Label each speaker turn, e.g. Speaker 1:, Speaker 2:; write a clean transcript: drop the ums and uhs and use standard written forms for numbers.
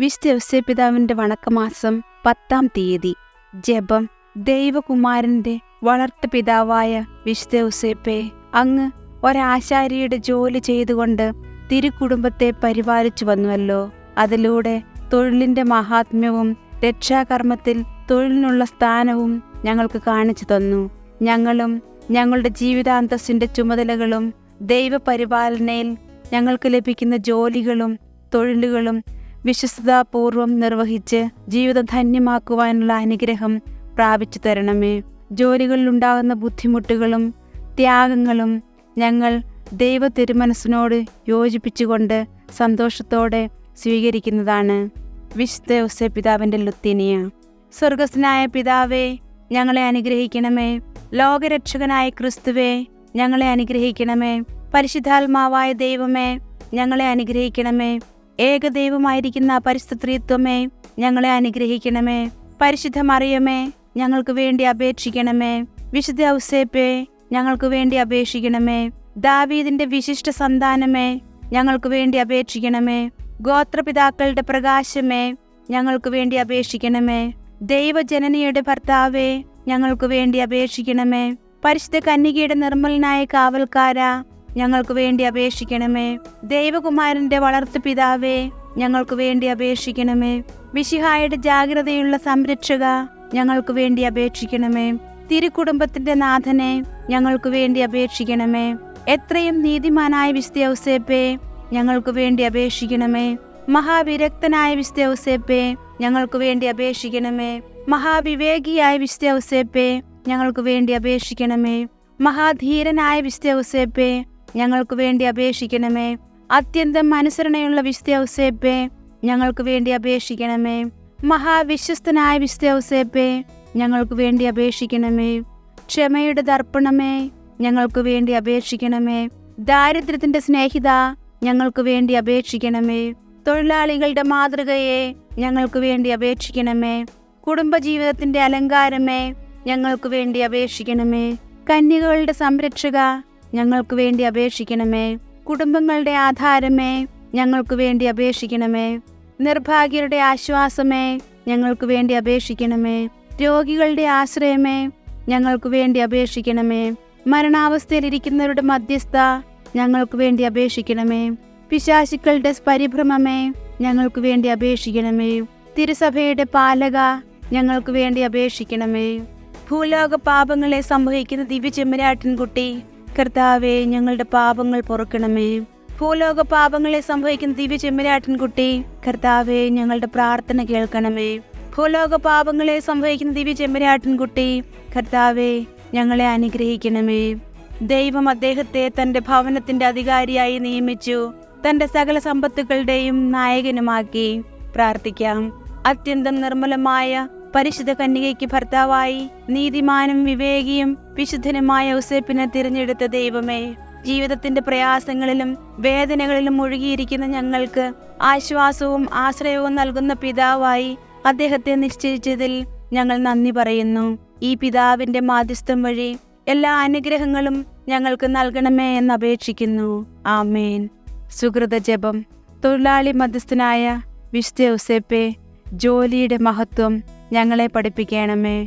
Speaker 1: വിശുദ്ധ ഔസേപ്പിതാവിൻ്റെ വണക്കമാസം 10-ാം തീയതി. ജപം. ദൈവകുമാരൻ്റെ വളർത്തു പിതാവായ വിശുദ്ധ ഔസേപ്പേ, അങ്ങ് ഒരാശാരിയുടെ ജോലി ചെയ്തുകൊണ്ട് തിരുക്കുടുംബത്തെ പരിപാലിച്ചു വന്നുവല്ലോ. അതിലൂടെ തൊഴിലിൻ്റെ മഹാത്മ്യവും രക്ഷാകർമ്മത്തിൽ തൊഴിലിനുള്ള സ്ഥാനവും ഞങ്ങൾക്ക് കാണിച്ചു തന്നു. ഞങ്ങളും ഞങ്ങളുടെ ജീവിതാന്തസ്സിൻ്റെ ചുമതലകളും ദൈവപരിപാലനയിൽ ഞങ്ങൾക്ക് ലഭിക്കുന്ന ജോലികളും തൊഴിലുകളും വിശ്വസ്തതാപൂർവം നിർവഹിച്ച് ജീവിതം ധന്യമാക്കുവാനുള്ള അനുഗ്രഹം പ്രാപിച്ചു തരണമേ. ജോലികളിലുണ്ടാകുന്ന ബുദ്ധിമുട്ടുകളും ത്യാഗങ്ങളും ഞങ്ങൾ ദൈവ തിരുമനസ്സിനോട് യോജിപ്പിച്ചുകൊണ്ട് സന്തോഷത്തോടെ സ്വീകരിക്കുന്നതാണ്. വിശുദ്ധ ഔസേപ്പിതാവിൻ്റെ ലുത്തീനിയ. സ്വർഗസ്ഥനായ പിതാവേ, ഞങ്ങളെ അനുഗ്രഹിക്കണമേ. ലോകരക്ഷകനായ ക്രിസ്തുവേ, ഞങ്ങളെ അനുഗ്രഹിക്കണമേ. പരിശുദ്ധാത്മാവായ ദൈവമേ, ഞങ്ങളെ അനുഗ്രഹിക്കണമേ. ഏകദൈവമായിരിക്കുന്ന പരിശുദ്ധ ത്രിത്വമേ, ഞങ്ങളെ അനുഗ്രഹിക്കണമേ. പരിശുദ്ധ മറിയമേ, ഞങ്ങൾക്ക് വേണ്ടി അപേക്ഷിക്കണമേ. വിശുദ്ധ ഔസേപ്പേ, ഞങ്ങൾക്ക് വേണ്ടി അപേക്ഷിക്കണമേ. ദാവീദിന്റെ വിശിഷ്ട സന്താനമേ, ഞങ്ങൾക്ക് വേണ്ടി അപേക്ഷിക്കണമേ. ഗോത്രപിതാക്കളുടെ പ്രകാശമേ, ഞങ്ങൾക്ക് വേണ്ടി അപേക്ഷിക്കണമേ. ദൈവജനനിയുടെ ഭർത്താവേ, ഞങ്ങൾക്ക് വേണ്ടി അപേക്ഷിക്കണമേ. പരിശുദ്ധ കന്യകയുടെ നിർമ്മലനായ കാവൽക്കാരാ, ഞങ്ങൾക്ക് വേണ്ടി അപേക്ഷിക്കണമേ. ദൈവകുമാരന്റെ വളർത്തു പിതാവേ, ഞങ്ങൾക്ക് വേണ്ടി അപേക്ഷിക്കണമേ. മിശിഹായുടെ ജാഗ്രതയുള്ള സംരക്ഷക, ഞങ്ങൾക്ക് വേണ്ടി അപേക്ഷിക്കണമേ. തിരുക്കുടുംബത്തിന്റെ നാഥനെ, ഞങ്ങൾക്ക് വേണ്ടി അപേക്ഷിക്കണമേ. എത്രയും നീതിമാനായ വിശുദ്ധ ഔസേപ്പേ, ഞങ്ങൾക്ക് വേണ്ടി അപേക്ഷിക്കണമേ. മഹാവിരക്തനായ വിശുദ്ധ ഔസേപ്പേ, ഞങ്ങൾക്ക് വേണ്ടി അപേക്ഷിക്കണമേ. മഹാവിവേകിയായ വിശുദ്ധ ഔസേപ്പേ, ഞങ്ങൾക്ക് വേണ്ടി അപേക്ഷിക്കണമേ. മഹാധീരനായ വിശുദ്ധ ഔസേപ്പേ, ഞങ്ങൾക്ക് വേണ്ടി അപേക്ഷിക്കണമേ. അത്യന്തം അനുസരണയുള്ള വിശുദ്ധ ഔസേപ്പേ, ഞങ്ങൾക്ക് വേണ്ടി അപേക്ഷിക്കണമേ. മഹാവിശ്വസ്തനായ വിശുദ്ധ ഔസേപ്പേ, ഞങ്ങൾക്ക് വേണ്ടി അപേക്ഷിക്കണമേ. ക്ഷമയുടെ ദർപ്പണമേ, ഞങ്ങൾക്ക് വേണ്ടി അപേക്ഷിക്കണമേ. ദാരിദ്ര്യത്തിന്റെ സ്നേഹിത, ഞങ്ങൾക്ക് വേണ്ടി അപേക്ഷിക്കണമേ. തൊഴിലാളികളുടെ മാതൃകയെ, ഞങ്ങൾക്ക് വേണ്ടി അപേക്ഷിക്കണമേ. കുടുംബജീവിതത്തിന്റെ അലങ്കാരമേ, ഞങ്ങൾക്ക് വേണ്ടി അപേക്ഷിക്കണമേ. കന്യകകളുടെ സംരക്ഷക, ഞങ്ങൾക്ക് വേണ്ടി അപേക്ഷിക്കണമേ. കുടുംബങ്ങളുടെ ആധാരമേ, ഞങ്ങൾക്ക് വേണ്ടി അപേക്ഷിക്കണമേ. നിർഭാഗ്യരുടെ ആശ്വാസമേ, ഞങ്ങൾക്ക് വേണ്ടി അപേക്ഷിക്കണമേ. രോഗികളുടെ ആശ്രയമേ, ഞങ്ങൾക്ക് വേണ്ടി അപേക്ഷിക്കണമേ. മരണാവസ്ഥയിലിരിക്കുന്നവരുടെ മധ്യസ്ഥ, ഞങ്ങൾക്ക് വേണ്ടി അപേക്ഷിക്കണമേ. പിശാചുക്കളുടെ പരിഭ്രമമേ, ഞങ്ങൾക്ക് വേണ്ടി അപേക്ഷിക്കണമേ. തിരുസഭയുടെ പാലക, ഞങ്ങൾക്ക് വേണ്ടി അപേക്ഷിക്കണമേ. ഭൂലോക പാപങ്ങളെ സംഭവിക്കുന്ന ദിവ്യ ചെമ്മരാട്ടിൻകുട്ടി, കർത്താവേ, ഞങ്ങളുടെ പാപങ്ങൾ പൊറുക്കണമേ. ഭൂലോക പാപങ്ങളെ സംഭവിക്കുന്ന ദിവ്യ ചെമ്മരാട്ടിൻകുട്ടി, കർത്താവേ, ഞങ്ങളുടെ പ്രാർത്ഥന കേൾക്കണമേ. ഭൂലോക പാപങ്ങളെ സംഭവിക്കുന്ന ദിവ്യ ചെമ്മരാട്ടിൻകുട്ടി, കർത്താവേ, ഞങ്ങളെ അനുഗ്രഹിക്കണമേ. ദൈവം അദ്ദേഹത്തെ തൻ്റെ ഭവനത്തിന്റെ അധികാരിയായി നിയമിച്ചു, തൻ്റെ സകല സമ്പത്തുക്കളുടെയും നായകനുമാക്കി. പ്രാർത്ഥിക്കാം. അത്യന്തം നിർമ്മലമായ പരിശുദ്ധ കന്യകയ്ക്ക് ഭർത്താവായി നീതിമാനും വിവേകിയും വിശുദ്ധനുമായ ഔസേപ്പിനെ തിരഞ്ഞെടുത്ത ദൈവമേ, ജീവിതത്തിന്റെ പ്രയാസങ്ങളിലും വേദനകളിലും മുഴുകിയിരിക്കുന്ന ഞങ്ങൾക്ക് ആശ്വാസവും ആശ്രയവും നൽകുന്ന പിതാവായി അദ്ദേഹത്തെ നിശ്ചയിച്ചതിൽ ഞങ്ങൾ നന്ദി പറയുന്നു. ഈ പിതാവിന്റെ മാധ്യസ്ഥം വഴി എല്ലാ അനുഗ്രഹങ്ങളും ഞങ്ങൾക്ക് നൽകണമേ എന്ന് അപേക്ഷിക്കുന്നു. ആമേൻ. സുകൃത ജപം. തൊഴിലാളി മധ്യസ്ഥനായ വിശുദ്ധ ഔസേപ്പേ, ജോലിയുടെ മഹത്വം ഞങ്ങളെ പഠിപ്പിക്കണമേ.